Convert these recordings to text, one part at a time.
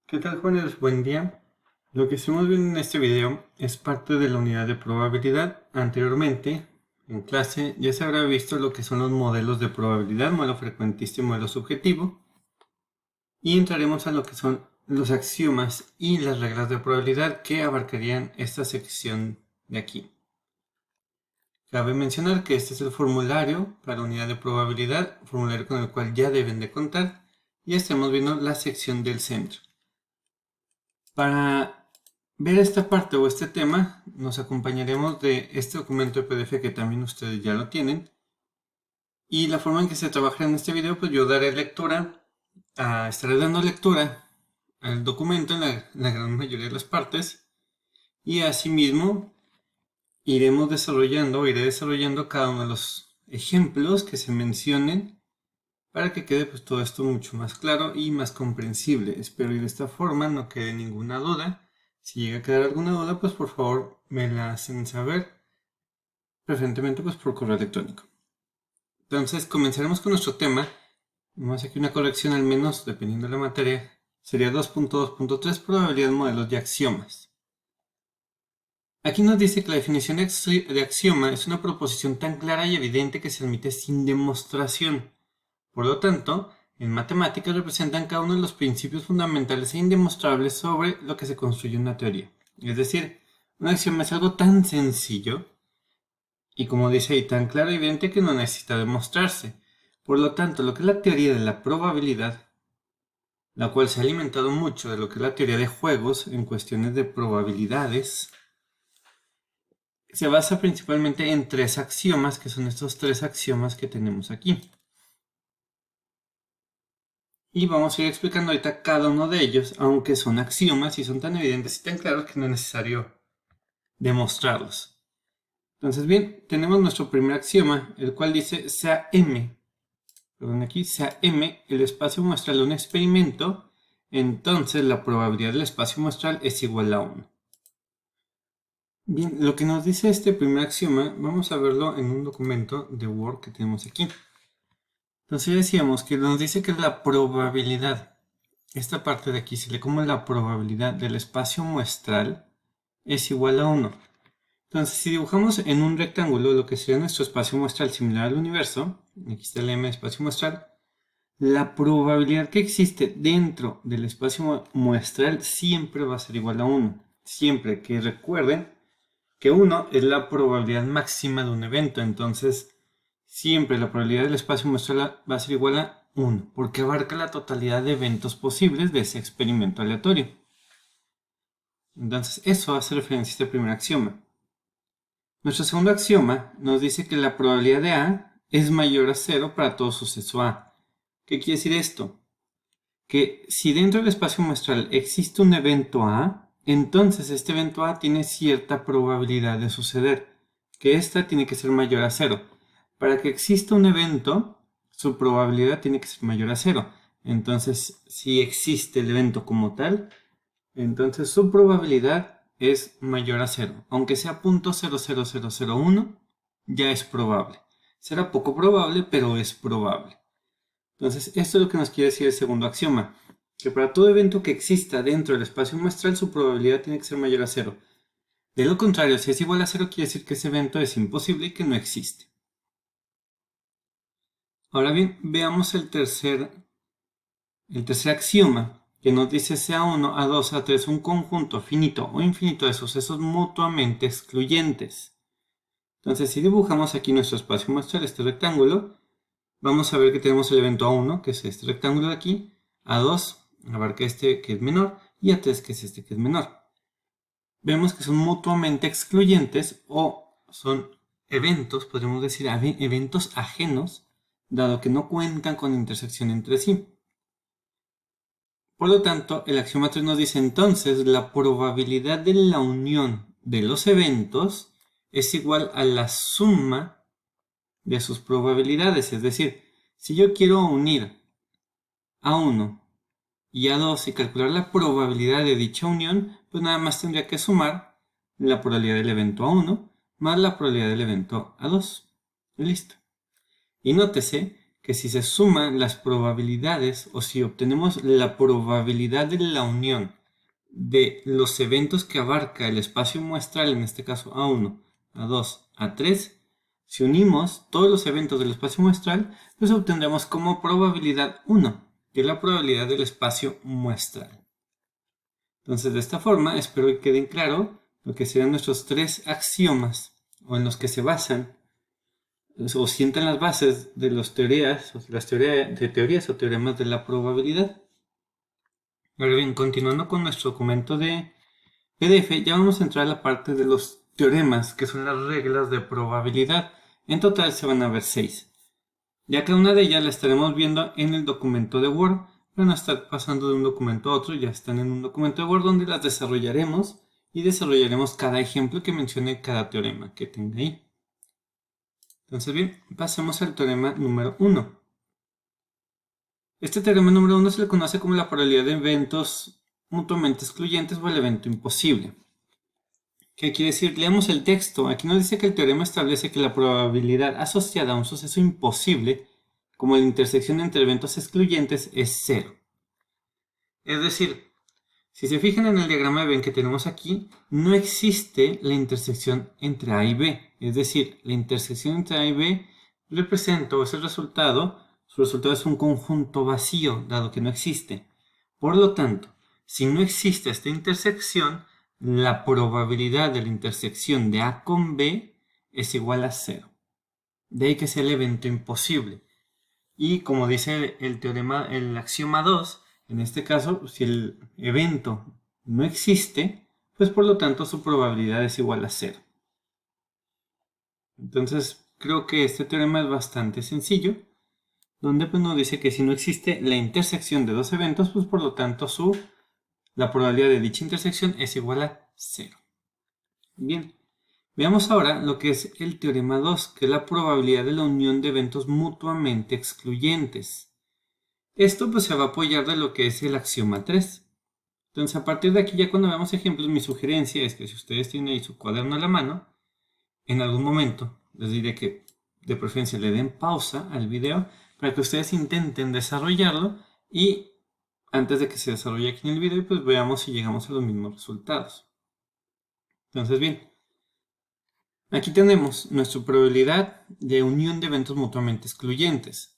¿Qué tal, jóvenes? Buen día. Lo que estamos viendo en este video es parte de la unidad de probabilidad. Anteriormente, en clase, ya se habrá visto lo que son los modelos de probabilidad, modelo frecuentista y modelo subjetivo. Y entraremos a lo que son los axiomas y las reglas de probabilidad que abarcarían esta sección de aquí. Cabe mencionar que este es el formulario para unidad de probabilidad, formulario con el cual ya deben de contar, y estamos viendo la sección del centro. Para ver esta parte o este tema, nos acompañaremos de este documento de PDF que también ustedes ya lo tienen. Y la forma en que se trabaja en este video, pues yo daré lectura, estaré dando lectura al documento en la gran mayoría de las partes. Y asimismo, iré desarrollando cada uno de los ejemplos que se mencionen para que quede pues todo esto mucho más claro y más comprensible. Espero y de esta forma no quede ninguna duda. Si llega a quedar alguna duda, pues por favor me la hacen saber, preferentemente pues por correo electrónico. Entonces comenzaremos con nuestro tema. Vamos aquí una corrección al menos, dependiendo de la materia. Sería 2.2.3, probabilidad de modelos de axiomas. Aquí nos dice que la definición de axioma es una proposición tan clara y evidente que se admite sin demostración. Por lo tanto, en matemáticas representan cada uno de los principios fundamentales e indemostrables sobre lo que se construye una teoría. Es decir, un axioma es algo tan sencillo y, como dice ahí, tan claro y evidente que no necesita demostrarse. Por lo tanto, lo que es la teoría de la probabilidad, la cual se ha alimentado mucho de lo que es la teoría de juegos en cuestiones de probabilidades, se basa principalmente en tres axiomas, que son estos tres axiomas que tenemos aquí. Y vamos a ir explicando ahorita cada uno de ellos, aunque son axiomas y son tan evidentes y tan claros que no es necesario demostrarlos. Entonces, bien, tenemos nuestro primer axioma, el cual dice sea M, sea M el espacio muestral de un experimento, entonces la probabilidad del espacio muestral es igual a 1. Bien, lo que nos dice este primer axioma, vamos a verlo en un documento de Word que tenemos aquí. Entonces decíamos que nos dice que la probabilidad, esta parte de aquí se lee como la probabilidad del espacio muestral es igual a 1. Entonces, si dibujamos en un rectángulo lo que sería nuestro espacio muestral similar al universo, aquí está el M de espacio muestral, la probabilidad que existe dentro del espacio muestral siempre va a ser igual a 1. Siempre que recuerden que 1 es la probabilidad máxima de un evento, entonces siempre la probabilidad del espacio muestral va a ser igual a 1, porque abarca la totalidad de eventos posibles de ese experimento aleatorio. Entonces eso hace referencia a este primer axioma. Nuestro segundo axioma nos dice que la probabilidad de A es mayor a 0 para todo suceso A. ¿Qué quiere decir esto? Que si dentro del espacio muestral existe un evento A, entonces este evento A tiene cierta probabilidad de suceder, que esta tiene que ser mayor a 0. Para que exista un evento, su probabilidad tiene que ser mayor a 0. Entonces, si existe el evento como tal, entonces su probabilidad es mayor a 0. Aunque sea 0.00001, ya es probable. Será poco probable, pero es probable. Entonces, esto es lo que nos quiere decir el segundo axioma, que para todo evento que exista dentro del espacio muestral, su probabilidad tiene que ser mayor a 0. De lo contrario, si es igual a 0, quiere decir que ese evento es imposible y que no existe. Ahora bien, veamos el tercer axioma, que nos dice sea 1, A2, A3 un conjunto finito o infinito de sucesos mutuamente excluyentes. Entonces, si dibujamos aquí nuestro espacio muestral, este rectángulo, vamos a ver que tenemos el evento A1, que es este rectángulo de aquí, A2 abarca este que es menor, y A3 que es este que es menor. Vemos que son mutuamente excluyentes o son eventos, podríamos decir eventos ajenos, dado que no cuentan con intersección entre sí. Por lo tanto, el axioma 3 nos dice entonces la probabilidad de la unión de los eventos es igual a la suma de sus probabilidades. Es decir, si yo quiero unir A1 y A2 y calcular la probabilidad de dicha unión, pues nada más tendría que sumar la probabilidad del evento A1 más la probabilidad del evento A2. Y listo. Y nótese que si se suman las probabilidades o si obtenemos la probabilidad de la unión de los eventos que abarca el espacio muestral, en este caso A1, A2, A3, si unimos todos los eventos del espacio muestral, pues obtendremos como probabilidad 1, que es la probabilidad del espacio muestral. Entonces, de esta forma, espero que queden claro lo que serán nuestros 3 axiomas, o en los que se basan o sientan las bases de las teorías, o teorías o teoremas de la probabilidad. Ahora bien, continuando con nuestro documento de PDF, ya vamos a entrar a la parte de los teoremas, que son las reglas de probabilidad. En total se van a ver 6. Ya cada una de ellas la estaremos viendo en el documento de Word, pero no estar pasando de un documento a otro, ya están en un documento de Word donde las desarrollaremos y desarrollaremos cada ejemplo que mencione cada teorema que tenga ahí. Entonces bien, pasemos al teorema número 1. Este teorema número 1 se le conoce como la probabilidad de eventos mutuamente excluyentes o el evento imposible. ¿Qué quiere decir? Leamos el texto. Aquí nos dice que el teorema establece que la probabilidad asociada a un suceso imposible, como la intersección entre eventos excluyentes, es 0. Es decir, si se fijan en el diagrama de Venn que tenemos aquí, no existe la intersección entre A y B. Es decir, la intersección entre A y B representa, o es el resultado, su resultado es un conjunto vacío, dado que no existe. Por lo tanto, si no existe esta intersección, la probabilidad de la intersección de A con B es igual a 0. De ahí que sea el evento imposible. Y como dice el teorema, el axioma 2, en este caso, si el evento no existe, pues por lo tanto su probabilidad es igual a 0. Entonces, creo que este teorema es bastante sencillo, donde pues nos dice que si no existe la intersección de dos eventos, pues por lo tanto la probabilidad de dicha intersección es igual a 0. Bien, veamos ahora lo que es el teorema 2, que es la probabilidad de la unión de eventos mutuamente excluyentes. Esto pues se va a apoyar de lo que es el axioma 3. Entonces a partir de aquí ya cuando veamos ejemplos, mi sugerencia es que si ustedes tienen ahí su cuaderno a la mano, en algún momento les diré que de preferencia le den pausa al video para que ustedes intenten desarrollarlo y antes de que se desarrolle aquí en el video pues veamos si llegamos a los mismos resultados. Entonces bien, aquí tenemos nuestra probabilidad de unión de eventos mutuamente excluyentes.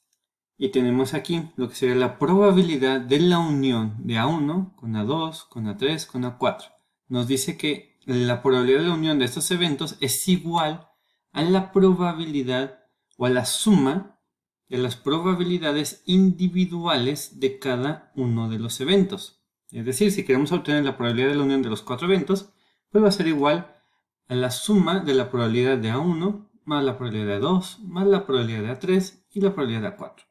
Y tenemos aquí lo que sería la probabilidad de la unión de A1 con A2, con A3, con A4. Nos dice que la probabilidad de la unión de estos eventos es igual a la probabilidad o a la suma de las probabilidades individuales de cada uno de los eventos. Es decir, si queremos obtener la probabilidad de la unión de los 4 eventos, pues va a ser igual a la suma de la probabilidad de A1 más la probabilidad de A2 más la probabilidad de A3 y la probabilidad de A4.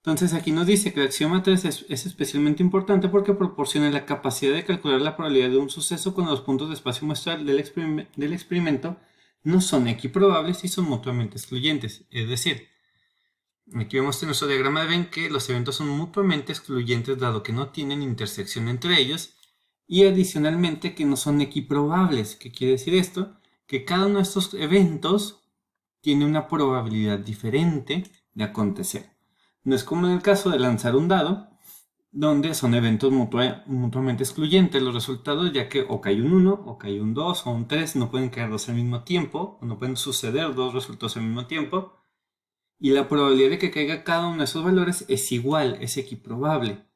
Entonces aquí nos dice que el axioma 3 es especialmente importante porque proporciona la capacidad de calcular la probabilidad de un suceso cuando los puntos de espacio muestral del experimento no son equiprobables y son mutuamente excluyentes. Es decir, aquí vemos en nuestro diagrama de Venn que los eventos son mutuamente excluyentes dado que no tienen intersección entre ellos y adicionalmente que no son equiprobables. ¿Qué quiere decir esto? Que cada uno de estos eventos tiene una probabilidad diferente de acontecer. No es como en el caso de lanzar un dado, donde son eventos mutuamente excluyentes los resultados, ya que o cae un 1, o cae un 2, o un 3, no pueden caer dos al mismo tiempo, o no pueden suceder dos resultados al mismo tiempo, y la probabilidad de que caiga cada uno de esos valores es igual, es equiprobable,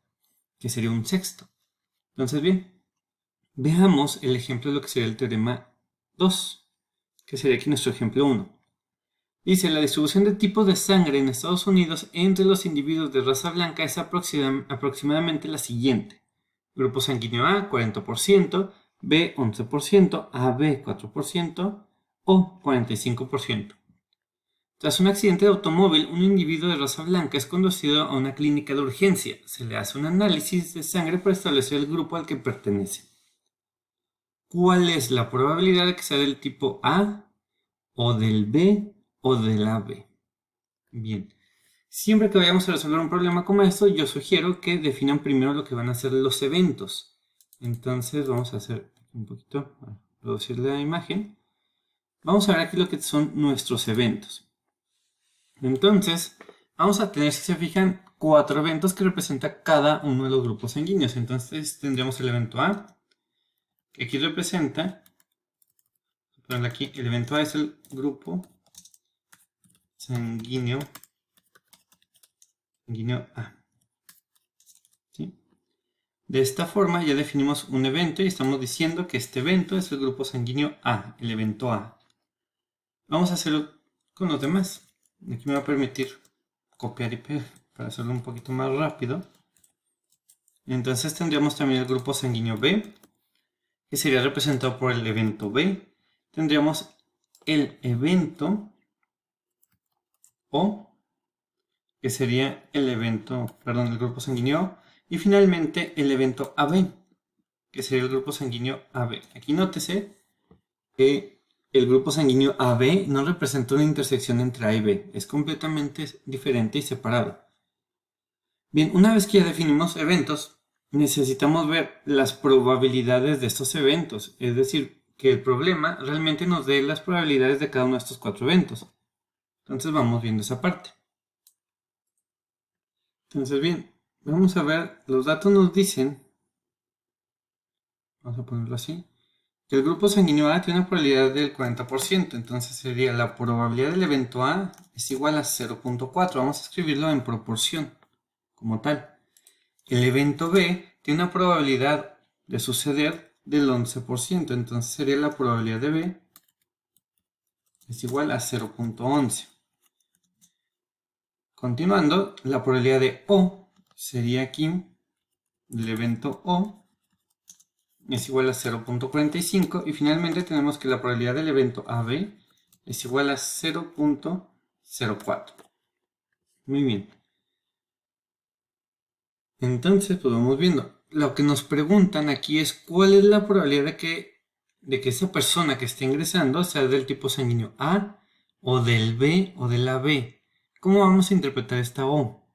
que sería un sexto. Entonces, bien, veamos el ejemplo de lo que sería el teorema 2, que sería aquí nuestro ejemplo 1. Dice, la distribución de tipos de sangre en Estados Unidos entre los individuos de raza blanca es aproximadamente la siguiente. Grupo sanguíneo A, 40%, B, 11%, AB, 4%, O, 45%. Tras un accidente de automóvil, un individuo de raza blanca es conducido a una clínica de urgencia. Se le hace un análisis de sangre para establecer el grupo al que pertenece. ¿Cuál es la probabilidad de que sea del tipo A, o del B, o del AB? Bien, siempre que vayamos a resolver un problema como esto, yo sugiero que definan primero lo que van a ser los eventos. Entonces vamos a hacer un poquito, reducir la imagen. Vamos a ver aquí lo que son nuestros eventos. Entonces, vamos a tener, si se fijan, 4 eventos que representan cada uno de los grupos sanguíneos. Entonces tendríamos el evento A, que aquí representa, aquí, el evento A es el grupo sanguíneo A. ¿Sí? De esta forma ya definimos un evento y estamos diciendo que este evento es el grupo sanguíneo A, el evento A. Vamos a hacerlo con los demás. Aquí me va a permitir copiar y pegar para hacerlo un poquito más rápido. Entonces tendríamos también el grupo sanguíneo B, que sería representado por el evento B. Tendríamos el evento O, que sería el grupo sanguíneo O. Y finalmente el evento AB, que sería el grupo sanguíneo AB. Aquí nótese que el grupo sanguíneo AB no representa una intersección entre A y B, es completamente diferente y separado. Bien, una vez que ya definimos eventos, necesitamos ver las probabilidades de estos eventos, es decir, que el problema realmente nos dé las probabilidades de cada uno de estos 4 eventos. Entonces vamos viendo esa parte. Entonces bien, vamos a ver, los datos nos dicen, vamos a ponerlo así, que el grupo sanguíneo A tiene una probabilidad del 40%, entonces sería la probabilidad del evento A es igual a 0.4, vamos a escribirlo en proporción, como tal. El evento B tiene una probabilidad de suceder del 11%, entonces sería la probabilidad de B es igual a 0.11. Continuando, la probabilidad de O sería aquí, del evento O, es igual a 0.45 y finalmente tenemos que la probabilidad del evento AB es igual a 0.04. Muy bien. Entonces, pues vamos viendo. Lo que nos preguntan aquí es cuál es la probabilidad de que esa persona que esté ingresando sea del tipo sanguíneo A o del B o del AB. ¿Cómo vamos a interpretar esta O?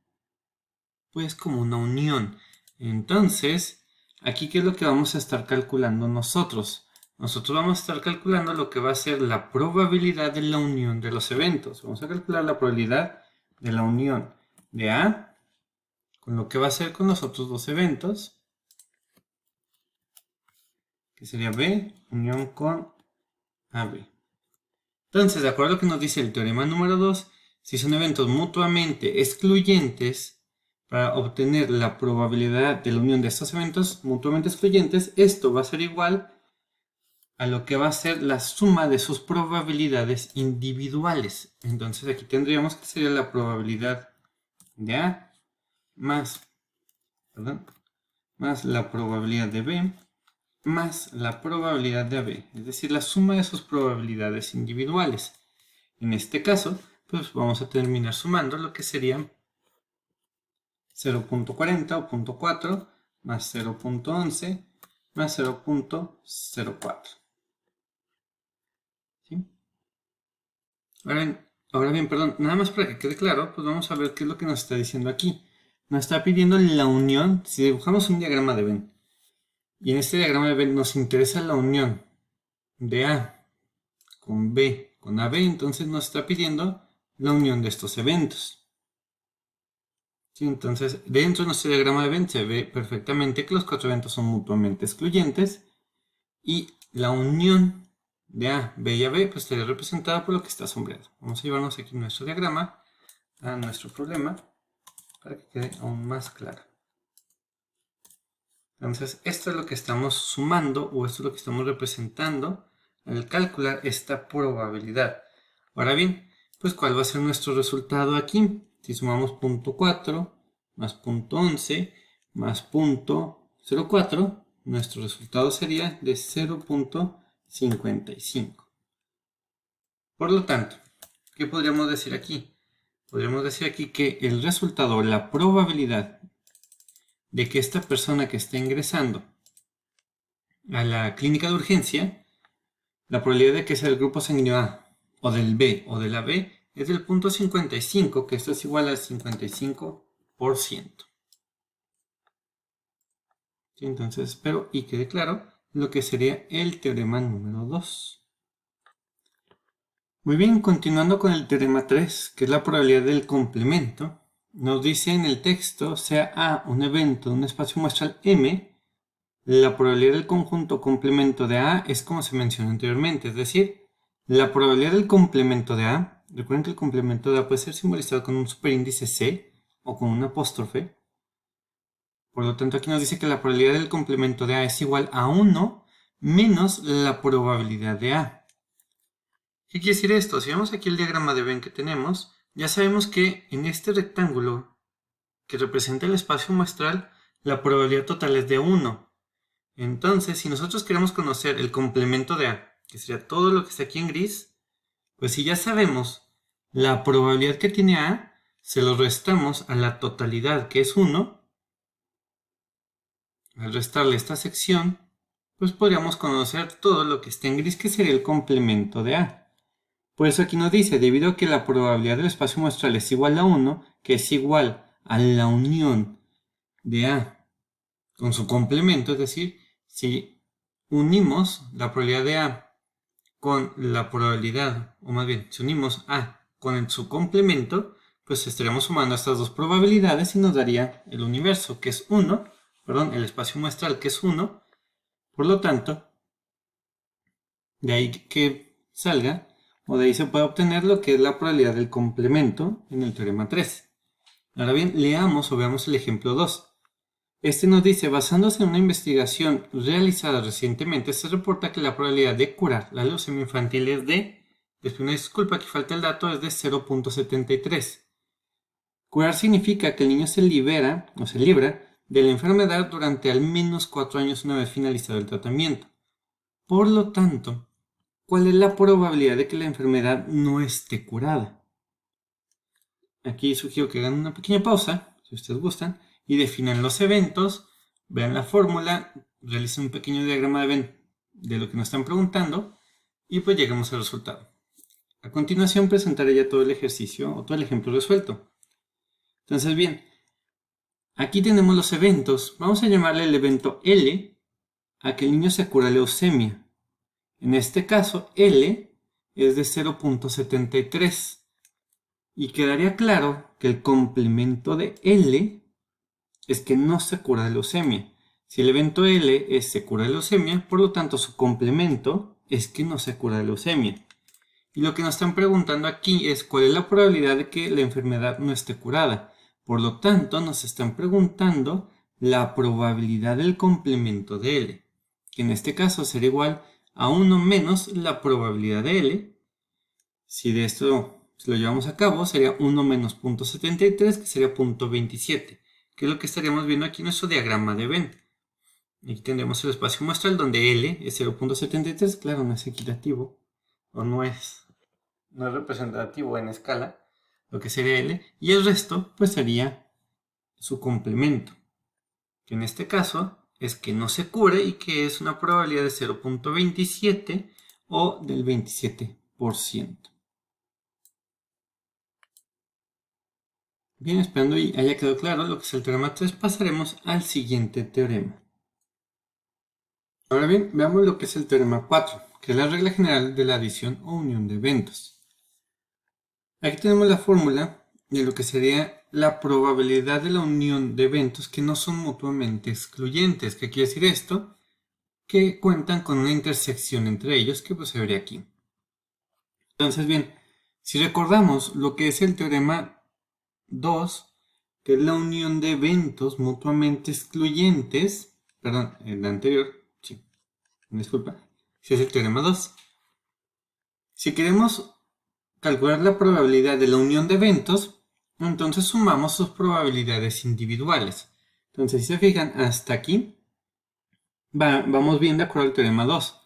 Pues como una unión. Entonces, aquí ¿qué es lo que vamos a estar calculando nosotros? Nosotros vamos a estar calculando lo que va a ser la probabilidad de la unión de los eventos. Vamos a calcular la probabilidad de la unión de A con lo que va a ser con los otros dos eventos, que sería B unión con AB. Entonces, de acuerdo a lo que nos dice el teorema número 2, si son eventos mutuamente excluyentes, para obtener la probabilidad de la unión de estos eventos mutuamente excluyentes, esto va a ser igual a lo que va a ser la suma de sus probabilidades individuales. Entonces aquí tendríamos que sería la probabilidad de A más la probabilidad de B más la probabilidad de AB, es decir, la suma de sus probabilidades individuales. En este caso, pues vamos a terminar sumando lo que sería 0.40 o 0.4 más 0.11 más 0.04. ¿Sí? Ahora bien, perdón, nada más para que quede claro, pues vamos a ver qué es lo que nos está diciendo aquí. Nos está pidiendo la unión, si dibujamos un diagrama de Venn, y en este diagrama de Venn nos interesa la unión de A con B con AB, entonces nos está pidiendo la unión de estos eventos. ¿Sí? Entonces, dentro de nuestro diagrama de Venn se ve perfectamente que los 4 eventos son mutuamente excluyentes y la unión de A, B y AB pues estaría representada por lo que está sombreado. Vamos a llevarnos aquí nuestro diagrama a nuestro problema para que quede aún más claro. Entonces, esto es lo que estamos sumando o esto es lo que estamos representando al calcular esta probabilidad. Ahora bien, pues ¿cuál va a ser nuestro resultado aquí? Si sumamos 0.4 más 0.11 más 0.04, nuestro resultado sería de 0.55. Por lo tanto, ¿qué podríamos decir aquí? Podríamos decir aquí que el resultado, la probabilidad de que esta persona que está ingresando a la clínica de urgencia, la probabilidad de que sea del grupo sanguíneo A o del B o del AB es del 0.55, que esto es igual al 55%. ¿Sí? Entonces espero y quede claro lo que sería el teorema número 2. Muy bien, continuando con el teorema 3, que es la probabilidad del complemento, nos dice en el texto, sea A un evento de un espacio muestral M, la probabilidad del conjunto complemento de A es como se mencionó anteriormente, es decir, la probabilidad del complemento de A, recuerden que el complemento de A puede ser simbolizado con un superíndice C o con un apóstrofe. Por lo tanto, aquí nos dice que la probabilidad del complemento de A es igual a 1 menos la probabilidad de A. ¿Qué quiere decir esto? Si vemos aquí el diagrama de Venn que tenemos, ya sabemos que en este rectángulo que representa el espacio muestral, la probabilidad total es de 1. Entonces, si nosotros queremos conocer el complemento de A, que sería todo lo que está aquí en gris, pues si ya sabemos la probabilidad que tiene A, se lo restamos a la totalidad, que es 1. Al restarle esta sección, pues podríamos conocer todo lo que está en gris, que sería el complemento de A. Por eso aquí nos dice, debido a que la probabilidad del espacio muestral es igual a 1, que es igual a la unión de A con su complemento, es decir, si unimos la probabilidad de A con la probabilidad, o más bien, si unimos A con su complemento, pues estaríamos sumando estas dos probabilidades y nos daría el universo, que es 1, perdón, el espacio muestral, que es 1. Por lo tanto, de ahí que salga, o de ahí se puede obtener lo que es la probabilidad del complemento en el teorema 3. Ahora bien, leamos o veamos el ejemplo 2. Este nos dice, basándose en una investigación realizada recientemente, se reporta que la probabilidad de curar la leucemia infantil es de, después una disculpa, aquí falta el dato, es de 0.73. Curar significa que el niño se libra de la enfermedad durante al menos 4 años una vez finalizado el tratamiento. Por lo tanto, ¿cuál es la probabilidad de que la enfermedad no esté curada? Aquí sugiero que hagan una pequeña pausa, si ustedes gustan, y definan los eventos, vean la fórmula, realicen un pequeño diagrama de Venn de lo que nos están preguntando y pues lleguemos al resultado. A continuación presentaré ya todo el ejercicio o todo el ejemplo resuelto. Entonces bien, aquí tenemos los eventos. Vamos a llamarle el evento L a que el niño se cura leucemia. En este caso, L es de 0.73. Y quedaría claro que el complemento de L es que no se cura de leucemia. Si el evento L es se cura de leucemia, por lo tanto su complemento es que no se cura de leucemia. Y lo que nos están preguntando aquí es cuál es la probabilidad de que la enfermedad no esté curada. Por lo tanto, nos están preguntando la probabilidad del complemento de L, que en este caso será igual a 1 menos la probabilidad de L. Si de esto lo llevamos a cabo, sería 1 menos 0.73, que sería 0.27, que es lo que estaríamos viendo aquí en nuestro diagrama de Venn. Aquí tendremos el espacio muestral donde L es 0.73, claro, no es equitativo, o no es representativo en escala, lo que sería L, y el resto pues sería su complemento, que en este caso es que no se cure y que es una probabilidad de 0.27 o del 27%. Bien, esperando y haya quedado claro lo que es el teorema 3, pasaremos al siguiente teorema. Ahora bien, veamos lo que es el teorema 4, que es la regla general de la adición o unión de eventos. Aquí tenemos la fórmula de lo que sería la probabilidad de la unión de eventos que no son mutuamente excluyentes. ¿Qué quiere decir esto? Que cuentan con una intersección entre ellos que pues se vería aquí. Entonces bien, si recordamos lo que es el teorema 2, que es la unión de eventos mutuamente excluyentes, perdón, el anterior, sí, disculpa, si es el teorema 2. Si queremos calcular la probabilidad de la unión de eventos, entonces sumamos sus probabilidades individuales. Entonces, si se fijan, hasta aquí vamos bien de acuerdo al teorema 2.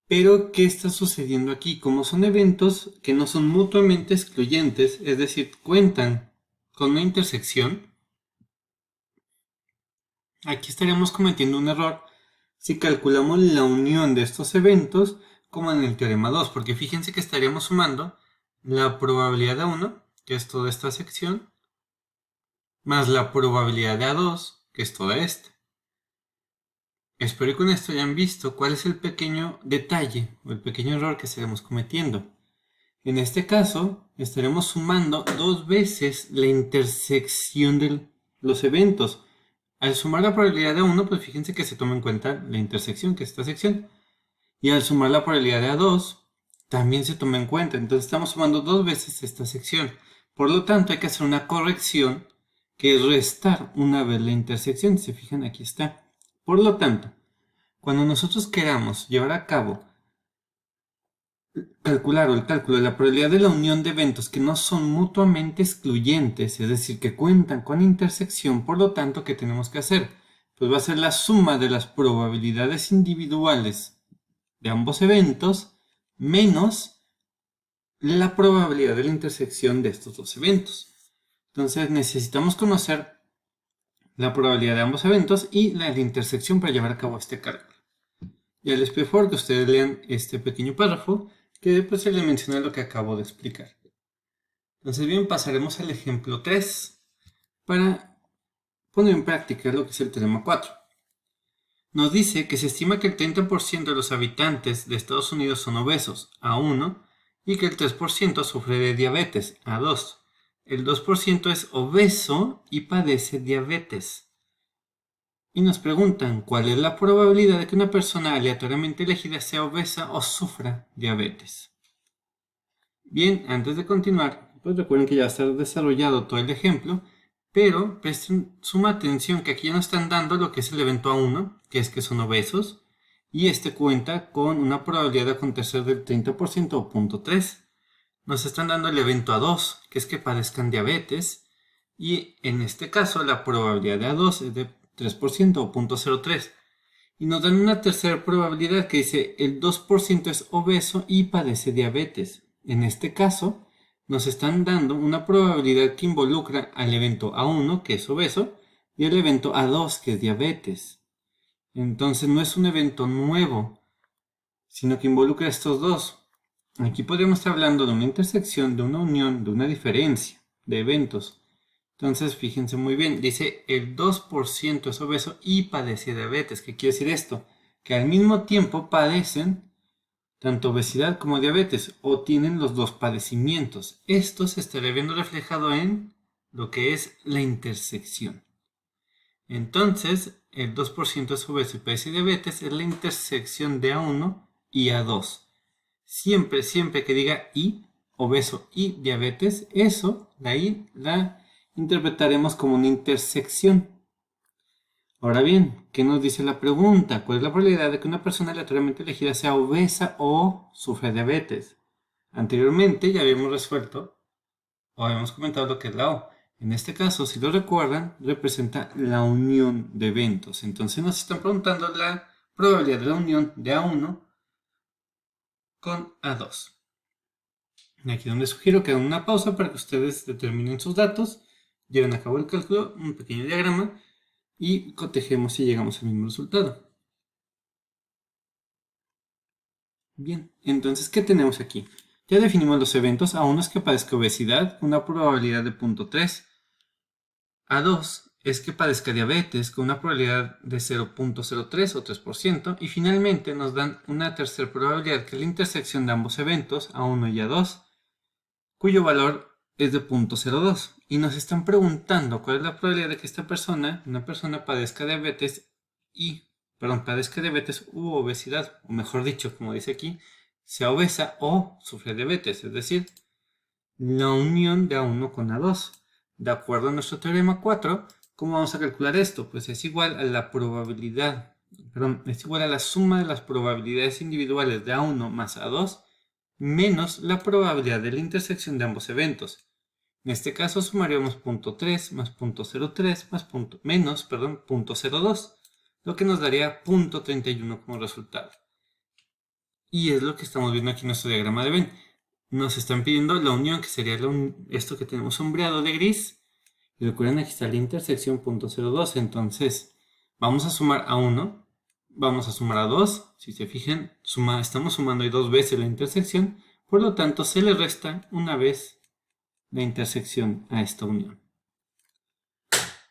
Pero, ¿qué está sucediendo aquí? Como son eventos que no son mutuamente excluyentes, es decir, cuentan con una intersección, aquí estaríamos cometiendo un error si calculamos la unión de estos eventos como en el teorema 2, porque fíjense que estaríamos sumando la probabilidad de A1, que es toda esta sección, más la probabilidad de A2, que es toda esta. Espero que con esto hayan visto cuál es el pequeño detalle o el pequeño error que estaremos cometiendo. En este caso, estaremos sumando 2 veces la intersección de los eventos. Al sumar la probabilidad de A1, pues fíjense que se toma en cuenta la intersección, que es esta sección. Y al sumar la probabilidad de A2, también se toma en cuenta. Entonces estamos sumando 2 veces esta sección. Por lo tanto, hay que hacer una corrección, que es restar una vez la intersección. Si se fijan, aquí está. Por lo tanto, cuando nosotros queramos llevar a cabo calcular el cálculo de la probabilidad de la unión de eventos que no son mutuamente excluyentes, es decir, que cuentan con intersección, por lo tanto, ¿qué tenemos que hacer? Pues va a ser la suma de las probabilidades individuales de ambos eventos menos la probabilidad de la intersección de estos dos eventos. Entonces necesitamos conocer la probabilidad de ambos eventos y la de intersección para llevar a cabo este cálculo. Ya les pido por favor que ustedes lean este pequeño párrafo que después se les menciona lo que acabo de explicar. Entonces bien, pasaremos al ejemplo 3 para poner en práctica lo que es el teorema 4. Nos dice que se estima que el 30% de los habitantes de Estados Unidos son obesos, A1, y que el 3% sufre de diabetes, A2. El 2% es obeso y padece diabetes. Y nos preguntan cuál es la probabilidad de que una persona aleatoriamente elegida sea obesa o sufra diabetes. Bien, antes de continuar, pues recuerden que ya está desarrollado todo el ejemplo, pero presten suma atención que aquí ya nos están dando lo que es el evento A1, que es que son obesos, y este cuenta con una probabilidad de acontecer del 30% o 0.3. Nos están dando el evento A2, que es que padezcan diabetes, y en este caso la probabilidad de A2 es de 3% o 0.03. Y nos dan una tercera probabilidad que dice el 2% es obeso y padece diabetes. En este caso, nos están dando una probabilidad que involucra al evento A1, que es obeso, y el evento A2, que es diabetes. Entonces no es un evento nuevo, sino que involucra a estos dos. Aquí podríamos estar hablando de una intersección, de una unión, de una diferencia de eventos. Entonces, fíjense muy bien, dice el 2% es obeso y padece diabetes. ¿Qué quiere decir esto? Que al mismo tiempo padecen tanto obesidad como diabetes o tienen los dos padecimientos. Esto se estaría viendo reflejado en lo que es la intersección. Entonces, el 2% es obeso y padece diabetes es la intersección de A1 y A2. Siempre que diga y, obeso y diabetes, eso, la I, la interpretaremos como una intersección. Ahora bien, ¿qué nos dice la pregunta? ¿Cuál es la probabilidad de que una persona aleatoriamente elegida sea obesa o sufra diabetes? Anteriormente ya habíamos resuelto o habíamos comentado lo que es la O. En este caso, si lo recuerdan, representa la unión de eventos. Entonces nos están preguntando la probabilidad de la unión de A1 con A2. Aquí donde sugiero que hagan una pausa para que ustedes determinen sus datos, lleven a cabo el cálculo, un pequeño diagrama y cotejemos si llegamos al mismo resultado. Bien, entonces, ¿qué tenemos aquí? Ya definimos los eventos. A1 es que padezca obesidad, una probabilidad de 0.3. A2 es que padezca diabetes, con una probabilidad de 0.03 o 3%. Y finalmente nos dan una tercera probabilidad, que es la intersección de ambos eventos, A1 y A2, cuyo valor es de 0.02. Y nos están preguntando cuál es la probabilidad de que una persona padezca diabetes u obesidad, o mejor dicho, como dice aquí, sea obesa o sufre diabetes, es decir, la unión de A1 con A2. De acuerdo a nuestro teorema 4, ¿cómo vamos a calcular esto? Pues es igual a la probabilidad, es igual a la suma de las probabilidades individuales de A1 más A2 menos la probabilidad de la intersección de ambos eventos. En este caso sumaríamos 0.3 más 0.03 más menos 0.02, lo que nos daría 0.31 como resultado. Y es lo que estamos viendo aquí en nuestro diagrama de Venn. Nos están pidiendo la unión, que sería esto que tenemos sombreado de gris. Y recuerden, aquí está la intersección 0.02. Entonces, vamos a sumar a 1, vamos a sumar a 2. Si se fijan, estamos sumando ahí 2 veces la intersección. Por lo tanto, se le resta una vez la intersección a esta unión.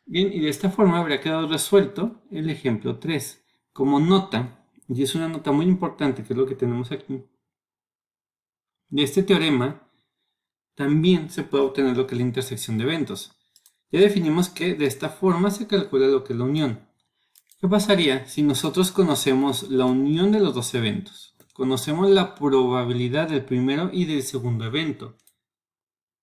Bien, y de esta forma habría quedado resuelto el ejemplo 3. Como nota, y es una nota muy importante, que es lo que tenemos aquí, de este teorema también se puede obtener lo que es la intersección de eventos. Ya definimos que de esta forma se calcula lo que es la unión. ¿Qué pasaría si nosotros conocemos la unión de los dos eventos? Conocemos la probabilidad del primero y del segundo evento.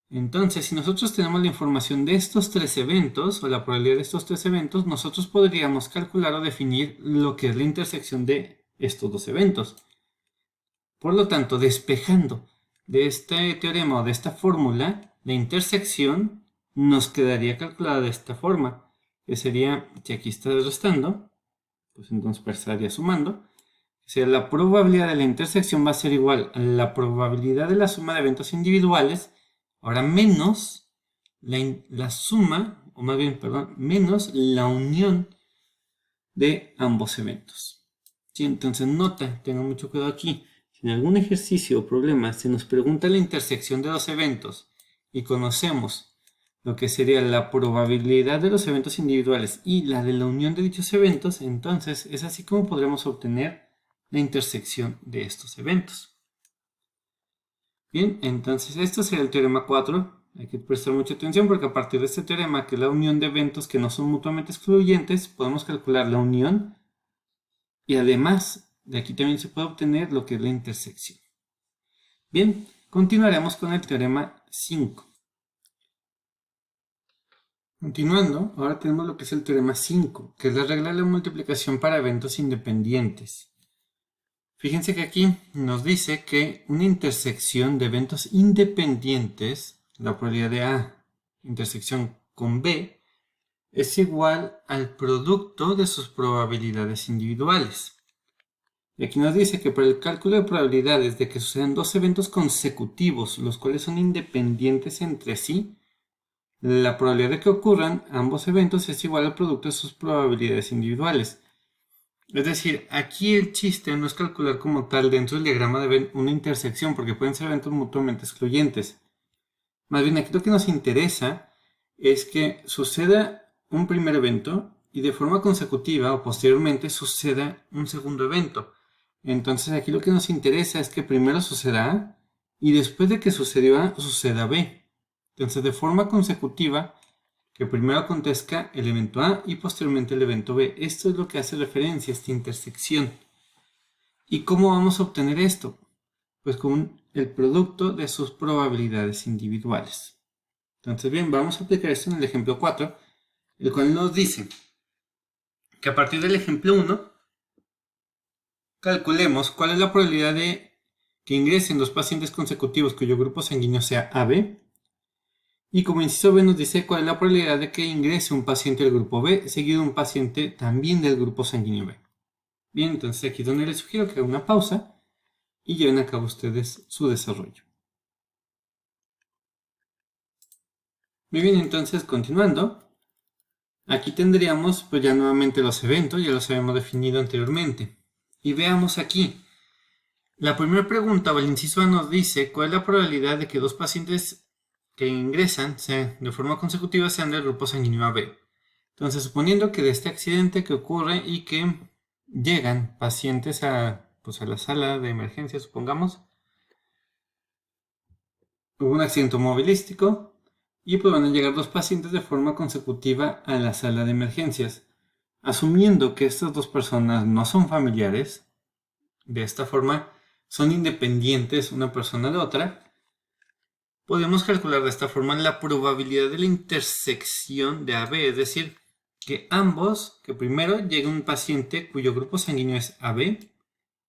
Entonces, si nosotros tenemos la información de estos tres eventos, o la probabilidad de estos tres eventos, nosotros podríamos calcular o definir lo que es la intersección de estos dos eventos. Por lo tanto, despejando de este teorema o de esta fórmula, la intersección nos quedaría calculada de esta forma, que sería, si aquí está restando, pues entonces estaría sumando, sería la probabilidad de la intersección va a ser igual a la probabilidad de la suma de eventos individuales, ahora menos la suma, o más bien, perdón, menos la unión de ambos eventos. ¿Sí? Entonces nota, tengan mucho cuidado aquí. Si en algún ejercicio o problema se nos pregunta la intersección de dos eventos y conocemos lo que sería la probabilidad de los eventos individuales y la de la unión de dichos eventos, entonces es así como podremos obtener la intersección de estos eventos. Bien, entonces esto sería el teorema 4. Hay que prestar mucha atención porque a partir de este teorema, que es la unión de eventos que no son mutuamente excluyentes, podemos calcular la unión y además de aquí también se puede obtener lo que es la intersección. Bien, continuaremos con el teorema 5. Continuando, ahora tenemos lo que es el teorema 5, que es la regla de la multiplicación para eventos independientes. Fíjense que aquí nos dice que una intersección de eventos independientes, la probabilidad de A intersección con B, es igual al producto de sus probabilidades individuales. Y aquí nos dice que para el cálculo de probabilidades de que sucedan dos eventos consecutivos, los cuales son independientes entre sí, la probabilidad de que ocurran ambos eventos es igual al producto de sus probabilidades individuales. Es decir, aquí el chiste no es calcular como tal dentro del diagrama de una intersección, porque pueden ser eventos mutuamente excluyentes. Más bien aquí lo que nos interesa es que suceda un primer evento y de forma consecutiva o posteriormente suceda un segundo evento. Entonces aquí lo que nos interesa es que primero suceda A y después de que sucedió A, suceda B. Entonces de forma consecutiva, que primero acontezca el evento A y posteriormente el evento B. Esto es lo que hace referencia a esta intersección. ¿Y cómo vamos a obtener esto? Pues con el producto de sus probabilidades individuales. Entonces bien, vamos a aplicar esto en el ejemplo 4, el cual nos dice que a partir del ejemplo 1, calculemos cuál es la probabilidad de que ingresen dos pacientes consecutivos cuyo grupo sanguíneo sea AB. Y como inciso B nos dice cuál es la probabilidad de que ingrese un paciente del grupo B, seguido de un paciente también del grupo sanguíneo B. Bien, entonces aquí es donde les sugiero que hagan una pausa y lleven a cabo ustedes su desarrollo. Muy bien, entonces continuando, aquí tendríamos pues ya nuevamente los eventos, ya los habíamos definido anteriormente. Y veamos aquí. La primera pregunta o el inciso A nos dice cuál es la probabilidad de que dos pacientes que ingresan de forma consecutiva sean del grupo sanguíneo AB. Entonces, suponiendo que de este accidente que ocurre y que llegan pacientes a la sala de emergencia, supongamos, hubo un accidente automovilístico y pues van a llegar dos pacientes de forma consecutiva a la sala de emergencias. Asumiendo que estas dos personas no son familiares, de esta forma son independientes una persona de otra, podemos calcular de esta forma la probabilidad de la intersección de AB, es decir, que primero llegue un paciente cuyo grupo sanguíneo es AB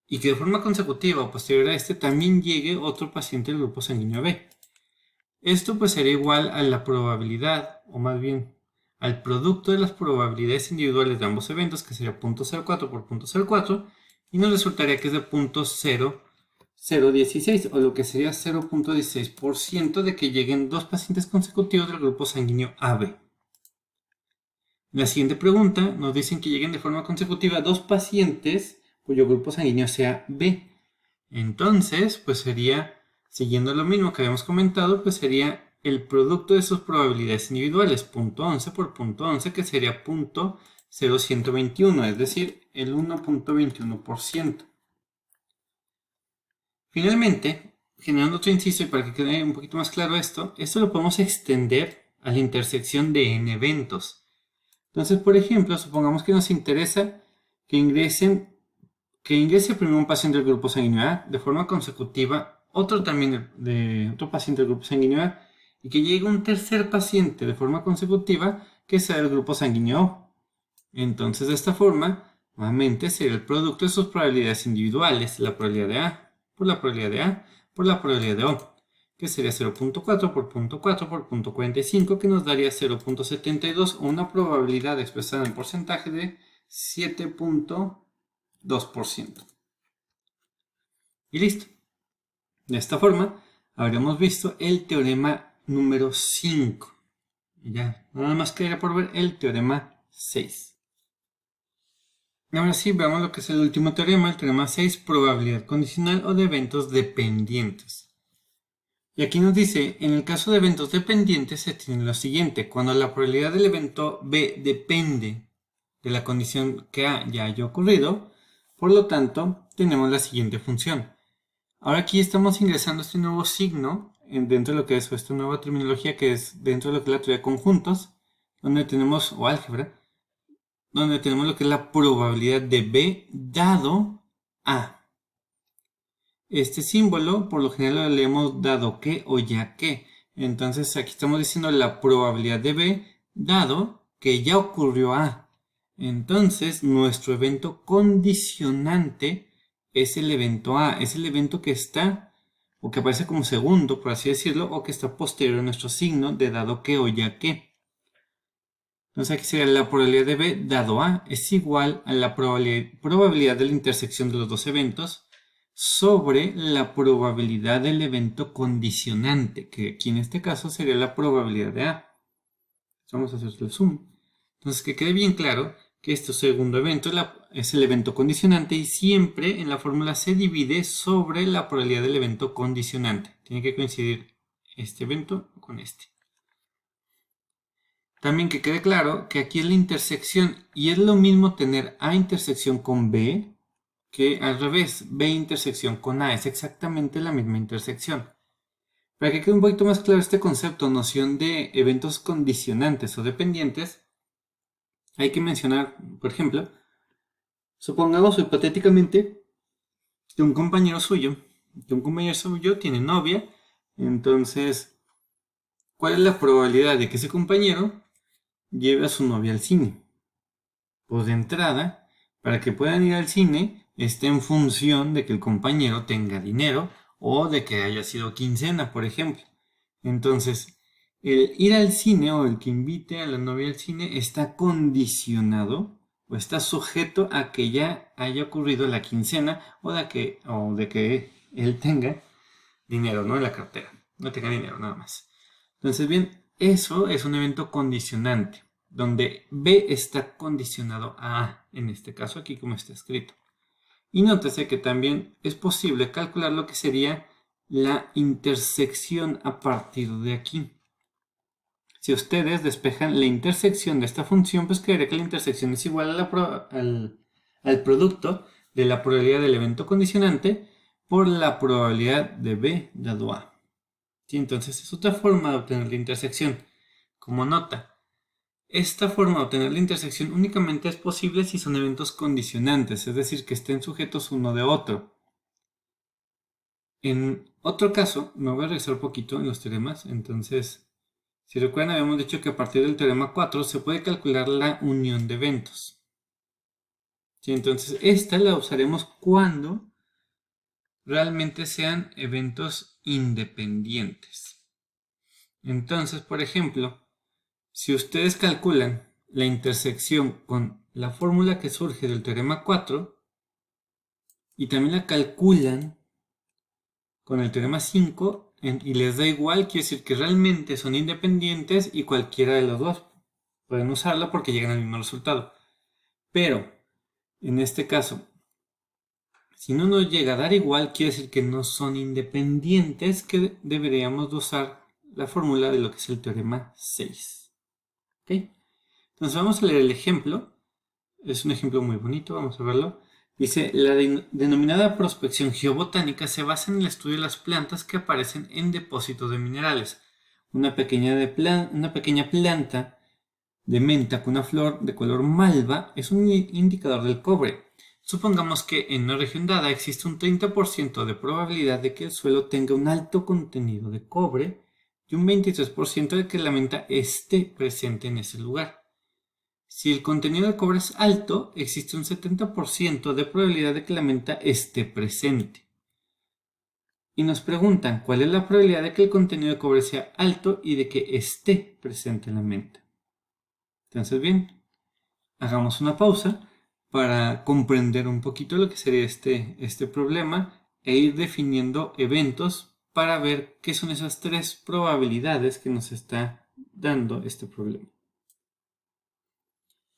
y que de forma consecutiva o posterior a este también llegue otro paciente del grupo sanguíneo AB. Esto pues sería igual a la probabilidad, o más bien al producto de las probabilidades individuales de ambos eventos, que sería 0.04 por 0.04, y nos resultaría que es de 0.0016, o lo que sería 0.16% de que lleguen dos pacientes consecutivos del grupo sanguíneo AB. La siguiente pregunta nos dicen que lleguen de forma consecutiva dos pacientes cuyo grupo sanguíneo sea B. Entonces, pues sería, siguiendo lo mismo que habíamos comentado, pues sería el producto de sus probabilidades individuales, 0.11 por 0.11, que sería 0.0121, es decir, el 1.21%. Finalmente, generando otro inciso y para que quede un poquito más claro esto lo podemos extender a la intersección de n eventos. Entonces, por ejemplo, supongamos que nos interesa que ingrese primero un paciente del grupo sanguíneo A, de forma consecutiva otro también de otro paciente del grupo sanguíneo A, y que llegue un tercer paciente de forma consecutiva que sea del grupo sanguíneo O. Entonces, de esta forma, nuevamente sería el producto de sus probabilidades individuales, la probabilidad de A por la probabilidad de A por la probabilidad de O, que sería 0.4 por 0.4 por 0.45, que nos daría 0.72 o una probabilidad expresada en porcentaje de 7.2%. Y listo. De esta forma, habríamos visto el teorema número 5. Y ya, nada más queda por ver el teorema 6. Ahora sí, veamos lo que es el último teorema, el teorema 6, probabilidad condicional o de eventos dependientes. Y aquí nos dice, en el caso de eventos dependientes se tiene lo siguiente: cuando la probabilidad del evento B depende de la condición que A ya haya ocurrido, por lo tanto, tenemos la siguiente función. Ahora aquí estamos ingresando este nuevo signo dentro de lo que es esta nueva terminología que es dentro de lo que es la teoría de conjuntos, donde tenemos, o álgebra, donde tenemos lo que es la probabilidad de B dado A. Este símbolo por lo general lo leemos dado que o ya que. Entonces aquí estamos diciendo la probabilidad de B dado que ya ocurrió A. Entonces nuestro evento condicionante es el evento A, es el evento que está o que aparece como segundo, por así decirlo, o que está posterior a nuestro signo de dado que o ya que. Entonces aquí sería la probabilidad de B dado A es igual a la probabilidad de la intersección de los dos eventos sobre la probabilidad del evento condicionante, que aquí en este caso sería la probabilidad de A. Vamos a hacer el zoom. Entonces que quede bien claro que este segundo evento es el evento condicionante y siempre en la fórmula se divide sobre la probabilidad del evento condicionante. Tiene que coincidir este evento con este. También que quede claro que aquí es la intersección y es lo mismo tener A intersección con B que al revés, B intersección con A, es exactamente la misma intersección. Para que quede un poquito más claro este concepto, noción de eventos condicionantes o dependientes, hay que mencionar, por ejemplo, supongamos hipotéticamente que un compañero suyo tiene novia, entonces, ¿cuál es la probabilidad de que ese compañero lleve a su novia al cine? Pues de entrada, para que puedan ir al cine, está en función de que el compañero tenga dinero o de que haya sido quincena, por ejemplo. Entonces, el ir al cine o el que invite a la novia al cine está condicionado o está sujeto a que ya haya ocurrido la quincena o de que él tenga dinero, ¿no? En la cartera. No tenga dinero, nada más. Entonces, bien, eso es un evento condicionante, donde B está condicionado a A, en este caso aquí como está escrito. Y nótese que también es posible calcular lo que sería la intersección a partir de aquí. Si ustedes despejan la intersección de esta función, pues quedaría que la intersección es igual a al producto de la probabilidad del evento condicionante por la probabilidad de B dado A. ¿Sí? Entonces es otra forma de obtener la intersección. Como nota, esta forma de obtener la intersección únicamente es posible si son eventos condicionantes, es decir, que estén sujetos uno de otro. En otro caso, me voy a regresar un poquito en los teoremas. Entonces, si recuerdan, habíamos dicho que a partir del teorema 4 se puede calcular la unión de eventos. ¿Sí? Entonces, esta la usaremos cuando realmente sean eventos independientes. Entonces, por ejemplo, si ustedes calculan la intersección con la fórmula que surge del teorema 4 y también la calculan con el teorema 5 y les da igual, quiere decir que realmente son independientes y cualquiera de los dos pueden usarla porque llegan al mismo resultado. Pero, en este caso, si no nos llega a dar igual, quiere decir que no son independientes, que deberíamos de usar la fórmula de lo que es el teorema 6. ¿Ok? Entonces vamos a leer el ejemplo. Es un ejemplo muy bonito, vamos a verlo. Dice, la denominada prospección geobotánica se basa en el estudio de las plantas que aparecen en depósitos de minerales. Una pequeña planta de menta con una flor de color malva es un indicador del cobre. Supongamos que en una región dada existe un 30% de probabilidad de que el suelo tenga un alto contenido de cobre y un 23% de que la menta esté presente en ese lugar. Si el contenido de cobre es alto, existe un 70% de probabilidad de que la menta esté presente. Y nos preguntan cuál es la probabilidad de que el contenido de cobre sea alto y de que esté presente en la menta. Entonces, bien, hagamos una pausa para comprender un poquito lo que sería este problema e ir definiendo eventos para ver qué son esas tres probabilidades que nos está dando este problema.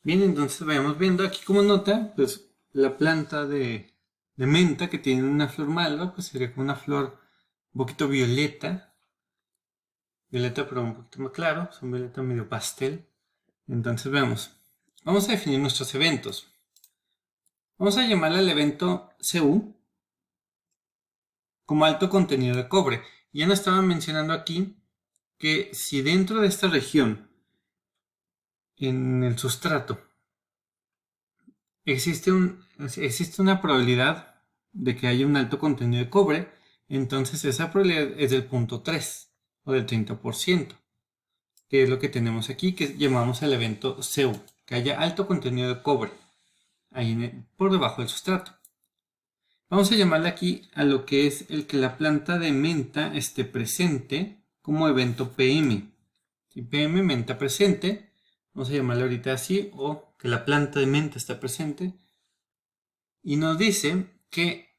Bien, entonces vayamos viendo aquí como nota, pues la planta de menta que tiene una flor malva, pues sería como una flor un poquito violeta pero un poquito más claro, es un violeta medio pastel. Entonces veamos, vamos a definir nuestros eventos. Vamos a llamarle al evento CU como alto contenido de cobre. Ya nos estaban mencionando aquí que si dentro de esta región, en el sustrato, existe una probabilidad de que haya un alto contenido de cobre, entonces esa probabilidad es del 0.3 o del 30%, que es lo que tenemos aquí, que llamamos el evento CU, que haya alto contenido de cobre ahí por debajo del sustrato. Vamos a llamarle aquí a lo que es el que la planta de menta esté presente como evento PM. Si PM, menta presente, vamos a llamarle ahorita así, o que la planta de menta está presente. Y nos dice que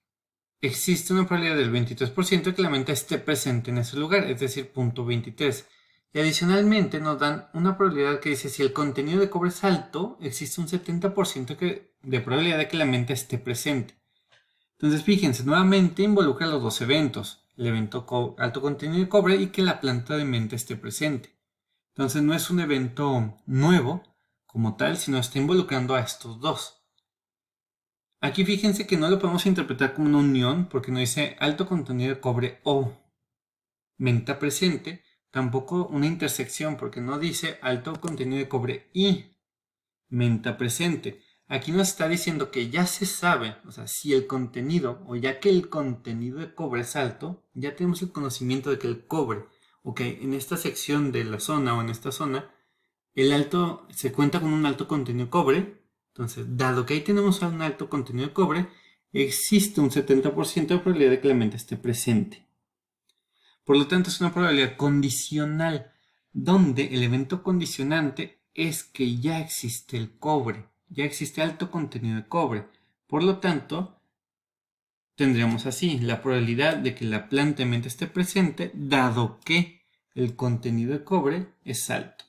existe una probabilidad del 23% de que la menta esté presente en ese lugar, es decir, 0.23. Y adicionalmente nos dan una probabilidad que dice si el contenido de cobre es alto, existe un 70% de probabilidad de que la menta esté presente. Entonces fíjense, nuevamente involucra los dos eventos, el evento alto contenido de cobre y que la planta de menta esté presente. Entonces no es un evento nuevo como tal, sino está involucrando a estos dos. Aquí fíjense que no lo podemos interpretar como una unión porque no dice alto contenido de cobre o menta presente, tampoco una intersección porque no dice alto contenido de cobre y menta presente. Aquí nos está diciendo que ya se sabe, o sea, si el contenido o ya que el contenido de cobre es alto, ya tenemos el conocimiento de que el cobre, ok, en esta sección de la zona o en esta zona, se cuenta con un alto contenido de cobre. Entonces, dado que ahí tenemos un alto contenido de cobre, existe un 70% de probabilidad de que la menta esté presente. Por lo tanto, es una probabilidad condicional, donde el evento condicionante es que ya existe el cobre, ya existe alto contenido de cobre. Por lo tanto, tendríamos así la probabilidad de que la planta de menta esté presente, dado que el contenido de cobre es alto.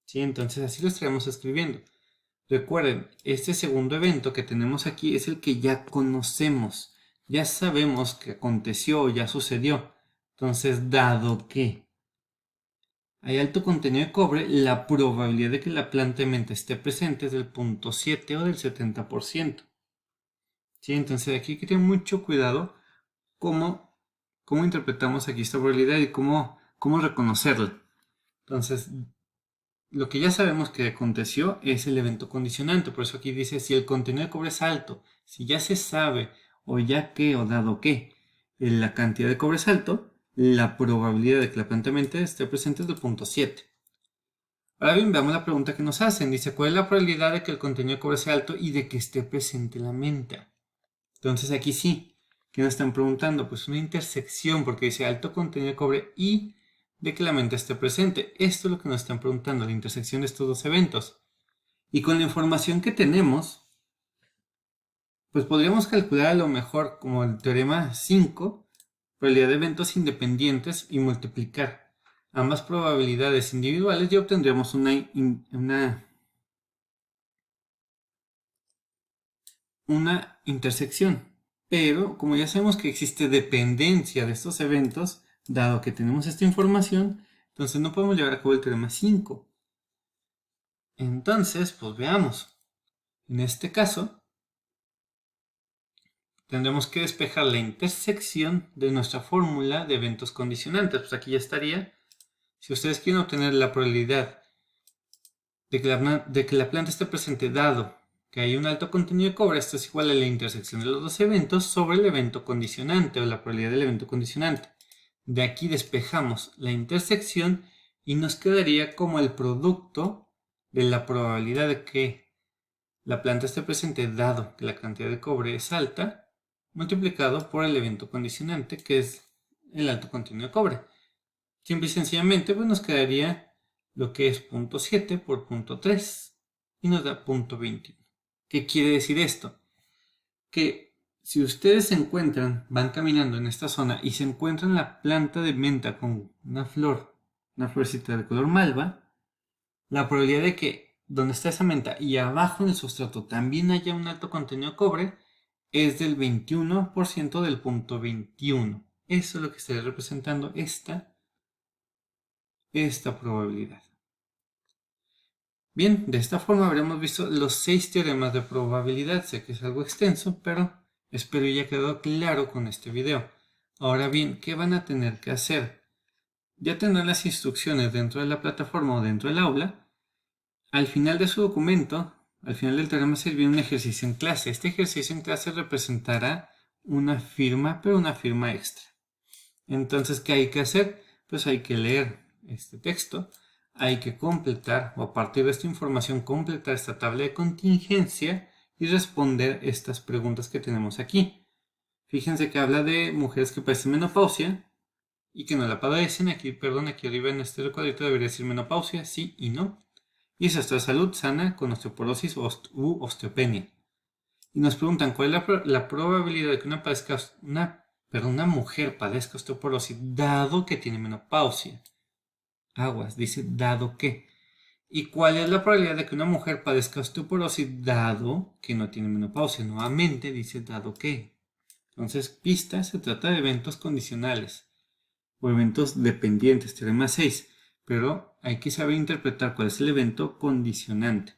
¿Sí? Entonces así lo estaremos escribiendo. Recuerden, este segundo evento que tenemos aquí es el que ya conocemos. Ya sabemos que aconteció o ya sucedió. Entonces, dado que hay alto contenido de cobre, la probabilidad de que la planta de menta esté presente es del 0.7 o del 70%. ¿Sí? Entonces aquí hay que tener mucho cuidado cómo interpretamos aquí esta probabilidad y cómo reconocerla. Entonces, lo que ya sabemos que aconteció es el evento condicionante, por eso aquí dice si el contenido de cobre es alto, si ya se sabe o ya que o dado que la cantidad de cobre es alto, la probabilidad de que la planta de menta esté presente es del 0.7. Ahora bien, veamos la pregunta que nos hacen. Dice, ¿cuál es la probabilidad de que el contenido de cobre sea alto y de que esté presente la menta? Entonces aquí sí, ¿qué nos están preguntando? Pues una intersección, porque dice alto contenido de cobre y de que la menta esté presente. Esto es lo que nos están preguntando, la intersección de estos dos eventos. Y con la información que tenemos, pues podríamos calcular a lo mejor como el teorema 5, probabilidad de eventos independientes y multiplicar ambas probabilidades individuales y obtendríamos una intersección. Pero como ya sabemos que existe dependencia de estos eventos, dado que tenemos esta información, entonces no podemos llevar a cabo el teorema 5. Entonces, pues veamos. En este caso, tendremos que despejar la intersección de nuestra fórmula de eventos condicionantes. Pues aquí ya estaría. Si ustedes quieren obtener la probabilidad de que la planta esté presente dado que hay un alto contenido de cobre, esto es igual a la intersección de los dos eventos sobre el evento condicionante o la probabilidad del evento condicionante. De aquí despejamos la intersección y nos quedaría como el producto de la probabilidad de que la planta esté presente dado que la cantidad de cobre es alta, multiplicado por el evento condicionante, que es el alto contenido de cobre. Simple y sencillamente pues nos quedaría lo que es 0.7 por 0.3 y nos da 0.21. ¿Qué quiere decir esto? Que si ustedes se encuentran, van caminando en esta zona y se encuentran la planta de menta con una flor, una florecita de color malva, la probabilidad de que donde está esa menta y abajo en el sustrato también haya un alto contenido de cobre es del 21% del 0.21. Eso es lo que está representando esta probabilidad. Bien, de esta forma habremos visto los 6 teoremas de probabilidad. Sé que es algo extenso, pero espero haya quedado claro con este video. Ahora bien, ¿qué van a tener que hacer? Ya tendrán las instrucciones dentro de la plataforma o dentro del aula. Al final de su documento, al final del teorema se viene un ejercicio en clase. Este ejercicio en clase representará una firma, pero una firma extra. Entonces, ¿qué hay que hacer? Pues hay que leer este texto, hay que completar, o a partir de esta información, completar esta tabla de contingencia y responder estas preguntas que tenemos aquí. Fíjense que habla de mujeres que padecen menopausia y que no la padecen. Aquí, perdón, aquí arriba en este recuadrito debería decir menopausia, sí y no. Y es estado de salud sana con osteoporosis u osteopenia. Y nos preguntan cuál es la probabilidad de que una mujer padezca osteoporosis dado que tiene menopausia. Aguas, dice dado que. ¿Y cuál es la probabilidad de que una mujer padezca osteoporosis dado que no tiene menopausia? Nuevamente dice dado que. Entonces, pista se trata de eventos condicionales o eventos dependientes, teorema 6. Pero hay que saber interpretar cuál es el evento condicionante.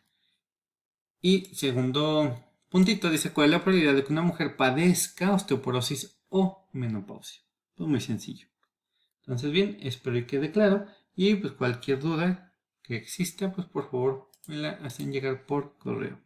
Y segundo puntito dice cuál es la probabilidad de que una mujer padezca osteoporosis o menopausia. Pues muy sencillo. Entonces bien, espero que quede claro y pues cualquier duda que exista, pues por favor me la hacen llegar por correo.